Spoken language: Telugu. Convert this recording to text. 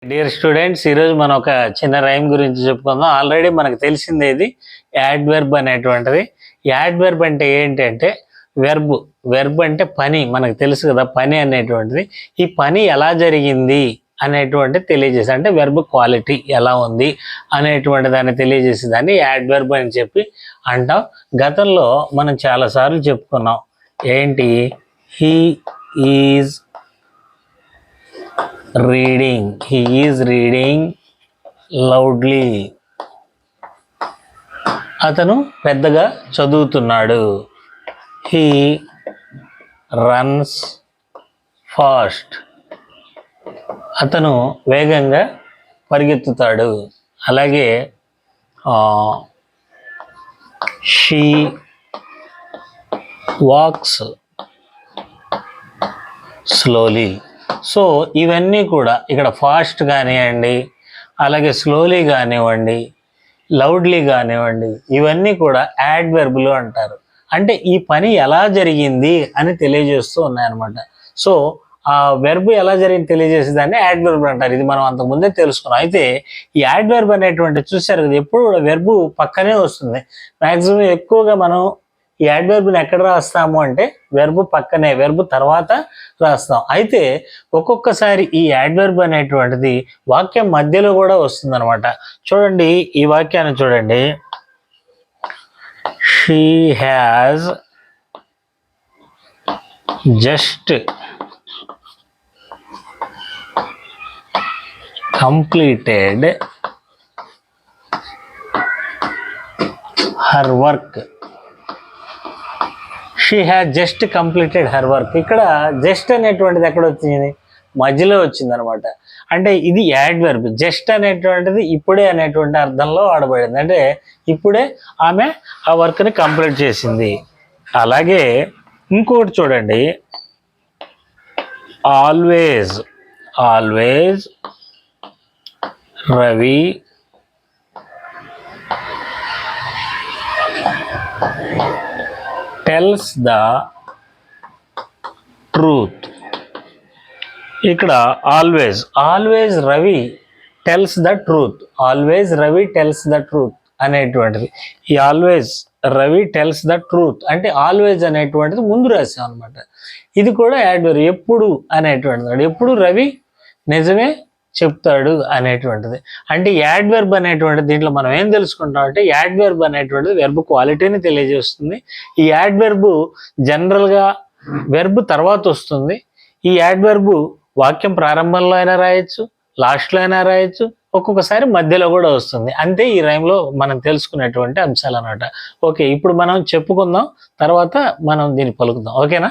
డియర్ స్టూడెంట్స్, ఈరోజు మనం ఒక చిన్న రైమ్ గురించి చెప్పుకుందాం. ఆల్రెడీ మనకు తెలిసింది ఇది యాడ్వర్బ్ అనేటువంటిది. యాడ్వర్బ్ అంటే ఏంటంటే వెర్బ్ అంటే పని, మనకు తెలుసు కదా పని అనేటువంటిది. ఈ పని ఎలా జరిగింది అనేటువంటి తెలియజేసి, అంటే వెర్బ్ క్వాలిటీ ఎలా ఉంది అనేటువంటి దాన్ని తెలియజేసే దాన్ని యాడ్వర్బ్ అని చెప్పి అంటాం. గతంలో మనం చాలాసార్లు చెప్పుకున్నాం. ఏంటి? He is reading loudly. అతను పెద్దగా చదువుతున్నాడు. He runs fast. అతను వేగంగా పరిగెత్తుతాడు. అలాగే షీ వాక్స్ స్లోలీ. సో ఇవన్నీ కూడా ఇక్కడ ఫాస్ట్ కానివ్వండి, అలాగే స్లోలీ కానివ్వండి, లౌడ్లీ కానివ్వండి, ఇవన్నీ కూడా యాడ్వర్బులు అంటారు. అంటే ఈ పని ఎలా జరిగింది అని తెలియజేస్తూ ఉన్నాయన్నమాట. సో ఆ వెర్బ్ ఎలా జరిగింది తెలియజేసేదాన్ని యాడ్వర్బ్ అంటారు. ఇది మనం అంతకుముందే తెలుసుకున్నాం. అయితే ఈ యాడ్వర్బ్ అనేటువంటి చూసారు కదా, ఎప్పుడు కూడా వెర్బ్ పక్కనే వస్తుంది. మ్యాక్సిమం ఎక్కువగా మనం ఈ యాడ్వర్బ్ని ఎక్కడ రాస్తాము అంటే వెర్బ్ పక్కనే, వెర్బ్ తర్వాత రాస్తాం. అయితే ఒక్కొక్కసారి ఈ యాడ్వర్బ్ అనేటువంటిది వాక్యం మధ్యలో కూడా వస్తుంది అనమాట. చూడండి ఈ వాక్యాన్ని చూడండి. She has just completed her work. She has just completed her work. ఇక్కడ జస్ట్ అనేటువంటిది ఎక్కడ వచ్చింది? మధ్యలో వచ్చింది అనమాట. అంటే ఇది యాడ్వర్బ్. జస్ట్ అనేటువంటిది ఇప్పుడే అనేటువంటి అర్థంలో వాడబడింది. అంటే ఇప్పుడే ఆమె ఆ వర్క్ని కంప్లీట్ చేసింది. అలాగే ఇంకోటి చూడండి, always Ravi tells the truth. ఇక్కడ always Ravi tells the truth. అనేటువంటిది ఈ always Ravi tells the truth అంటే ఆల్వేజ్ అనేటువంటిది ముందు రాసాం అనమాట. ఇది కూడా యాడ్వర్బ్. ఎప్పుడు అనేటువంటిది, ఎప్పుడు రవి నిజమే చెప్తాడు అనేటువంటిది. అంటే యాడ్వర్బ్ అనేటువంటిది దీంట్లో మనం ఏం తెలుసుకుంటాం అంటే, యాడ్వర్బ్ అనేటువంటిది వెర్బ్ క్వాలిటీని తెలియజేస్తుంది. ఈ యాడ్వర్బ్ జనరల్గా వెర్బ్ తర్వాత వస్తుంది. ఈ యాడ్వర్బ్ వాక్యం ప్రారంభంలో అయినా రాయొచ్చు, లాస్ట్లో అయినా రాయొచ్చు, ఒక్కొక్కసారి మధ్యలో కూడా వస్తుంది. అంతే ఈ రైమ్లో మనం తెలుసుకునేటువంటి అంశాలు అన్నమాట. ఓకే, ఇప్పుడు మనం చెప్పుకుందాం, తర్వాత మనం దీన్ని పలుకుదాం. ఓకేనా?